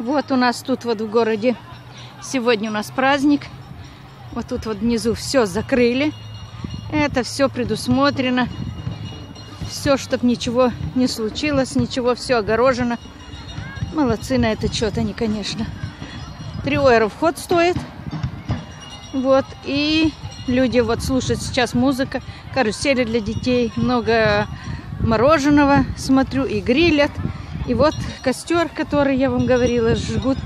Вот у нас тут вот в городе сегодня у нас праздник. Вот тут вот внизу все закрыли. Это все предусмотрено. Все, чтобы ничего не случилось, ничего, все огорожено. Молодцы на это что-то они, конечно. 3 евро вход стоит. Вот. И люди вот слушают сейчас музыка, карусели для детей, много мороженого, смотрю, и грилят. И вот костер, который я вам говорила, жгут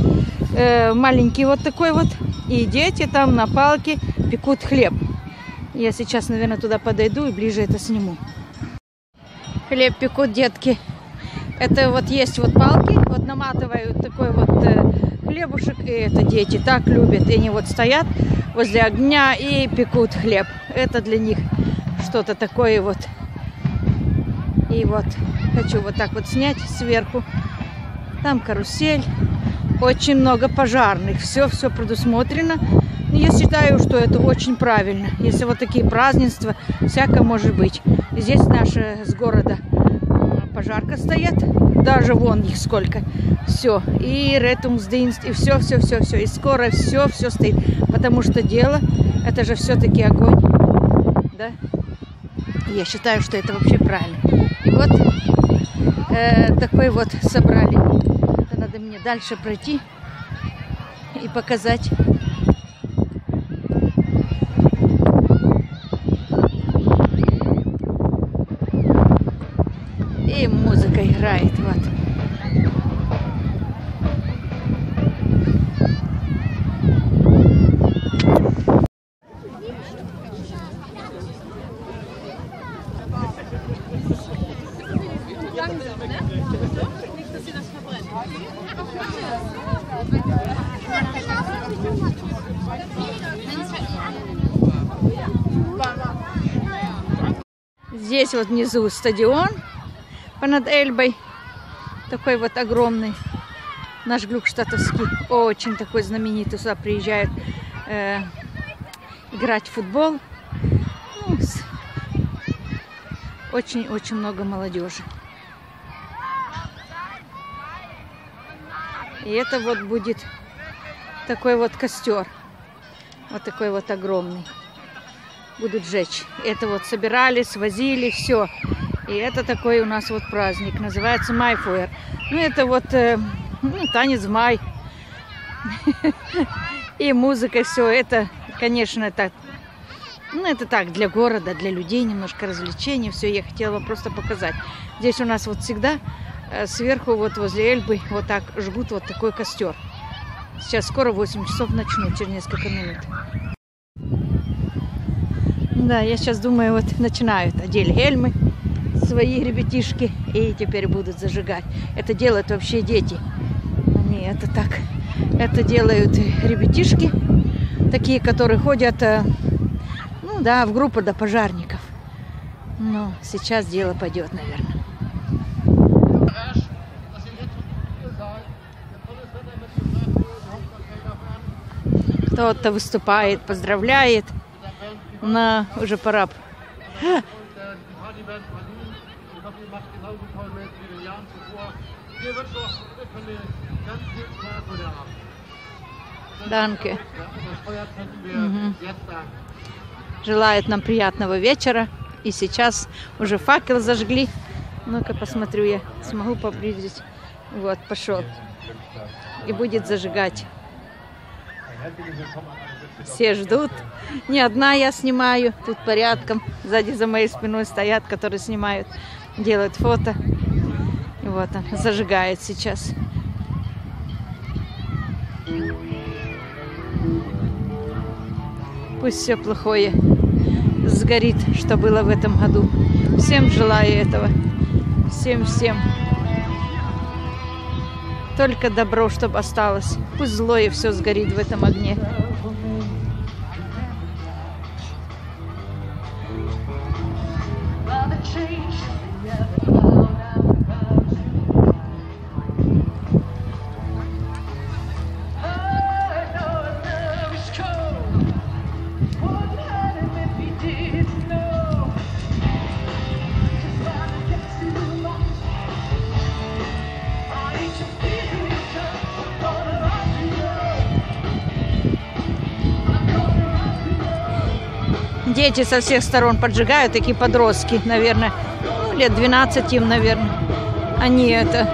маленький вот такой вот. И дети там на палке пекут хлеб. Я сейчас, наверное, туда подойду и ближе это сниму. Хлеб пекут детки. Это вот есть вот палки, вот наматывают такой вот хлебушек, и это дети так любят. И они вот стоят возле огня и пекут хлеб. Это для них что-то такое вот. И вот хочу вот так вот снять сверху. Там карусель. Очень много пожарных. Все предусмотрено. Я считаю, что это очень правильно. Если вот такие празднества, всякое может быть. Здесь наша с города пожарка стоит. Даже вон их сколько. Все. И ретумсдинст, и все. И скоро все стоит. Потому что дело, это же все-таки огонь. Да? Я считаю, что это вообще правильно. И вот такой вот собрали. Это надо мне дальше пройти и показать. И музыка играет. Вот. Здесь вот внизу стадион понад Эльбой. Такой вот огромный. Наш Глюкштатовский. Очень такой знаменитый. Сюда приезжают играть в футбол. Очень много молодежи. И это вот будет такой вот костер. Вот такой вот огромный. Будут жечь. Это вот собирали, свозили, все. И это такой у нас вот праздник. Называется Майфуэр. Ну, это вот танец в май. И музыка, все. Это, конечно, так. Ну, это так, для города, для людей, немножко развлечений. Все, я хотела вам просто показать. Здесь у нас вот всегда сверху, вот возле Эльбы, вот так жгут вот такой костер. Сейчас скоро 8 часов начнут, через несколько минут. Да, я сейчас думаю, вот начинают одели гельмы свои ребятишки и теперь будут зажигать. Это делают вообще дети. Они это так. Это делают ребятишки, такие, которые ходят, ну да, в группу до пожарников. Но сейчас дело пойдет, наверное. Кто-то выступает, поздравляет. Но уже пора. Данке. Желает нам приятного вечера. И сейчас уже факел зажгли. Ну-ка посмотрю, я смогу поблизить. Вот, пошел. И будет зажигать. Все ждут. Не одна я снимаю. Тут порядком. Сзади за моей спиной стоят, которые снимают. Делают фото. И вот он зажигает сейчас. Пусть все плохое сгорит, что было в этом году. Всем желаю этого. Всем. Только добро, чтобы осталось. Пусть злое все сгорит в этом огне. дети со всех сторон поджигают, такие подростки, наверное. Ну, лет 12 им, наверное. Они это,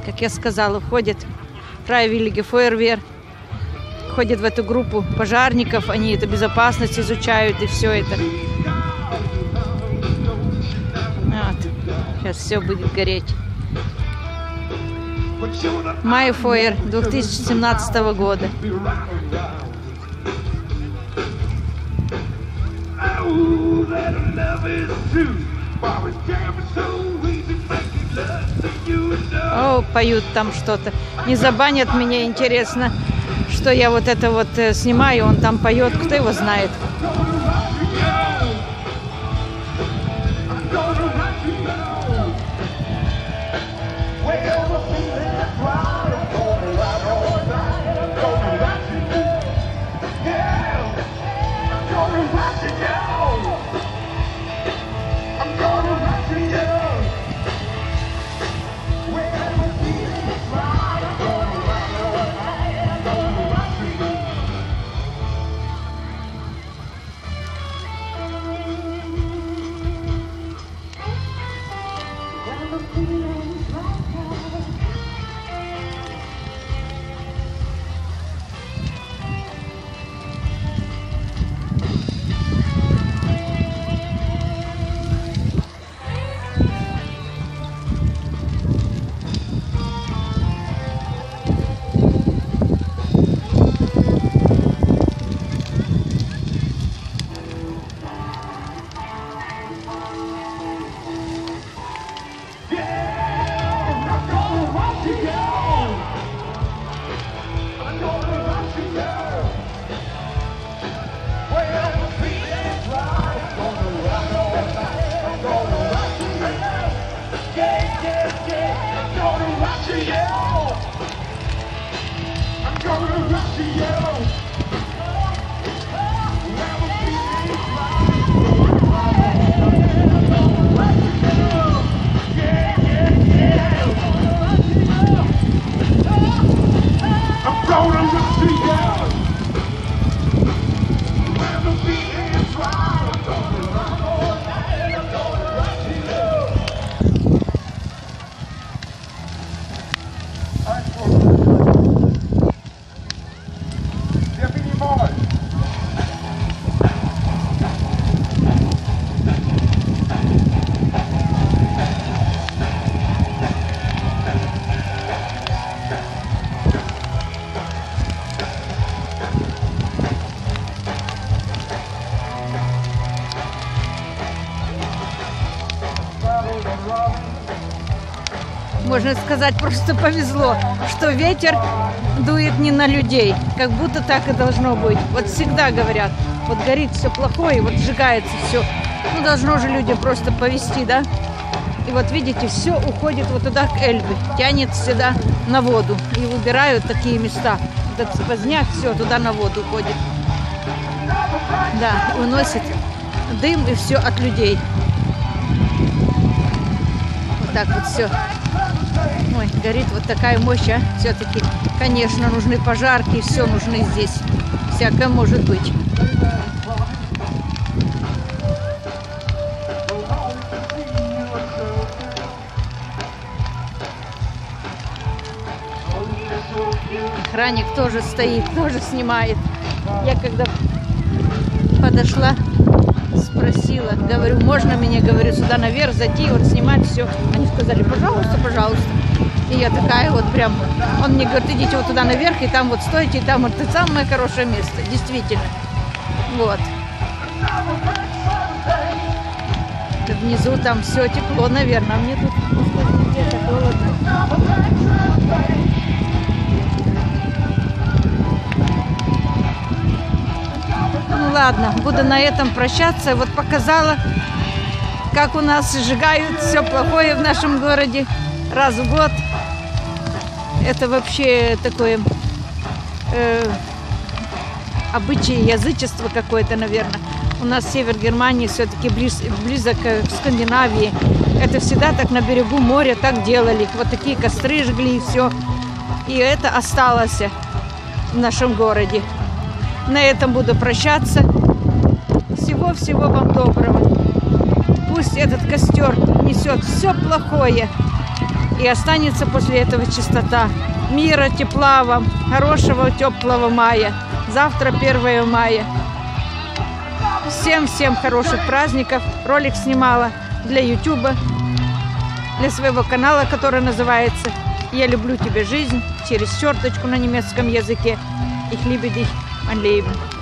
как я сказала, входят в Freiwillige Feuerwehr, ходят в эту группу пожарников, они эту безопасность изучают и все это. Вот. Сейчас все будет гореть. Майфойер 2017 года. О, поют там что-то. Не забанят меня, интересно, что я вот это вот снимаю, он там поет, кто его знает. Можно сказать, просто повезло, что ветер дует не на людей, как будто так и должно быть. Вот всегда говорят, вот горит все плохое, вот сжигается все. Ну, должно же людям просто повезти, да? И вот видите, все уходит вот туда, к Эльбе, тянет всегда на воду. И выбирают такие места. Этот сквозняк, все туда на воду уходит. Да, уносит дым и все от людей. Вот так вот все. Ой, горит вот такая мощь, а? Все-таки, конечно, нужны пожарки, все нужны здесь. Всякое может быть. Охранник тоже стоит, тоже снимает. Я когда подошла, спросила, говорю, можно мне, говорю, сюда наверх зайти, вот снимать все. Они сказали, пожалуйста, пожалуйста. И я такая вот прям, он мне говорит, идите вот туда наверх, и там вот стойте, и там вот это самое хорошее место, действительно. Вот. Внизу там все тепло, наверное, а мне тут где-то холодно. Ну ладно, буду на этом прощаться. Вот показала, как у нас сжигают все плохое в нашем городе раз в год. Это вообще такое обычай, язычество какое-то, наверное. У нас север Германии все-таки близок к Скандинавии. Это всегда так на берегу моря так делали. Вот такие костры жгли и все. И это осталось в нашем городе. На этом буду прощаться. Всего-всего вам доброго. Пусть этот костер несет все плохое. И останется после этого чистота. Мира, тепла вам, хорошего, теплого мая. Завтра 1 мая. Всем хороших праздников. Ролик снимала для YouTube, для своего канала, который называется «Я люблю тебя, жизнь», через черточку на немецком языке. Ich liebe dich, mein Leben.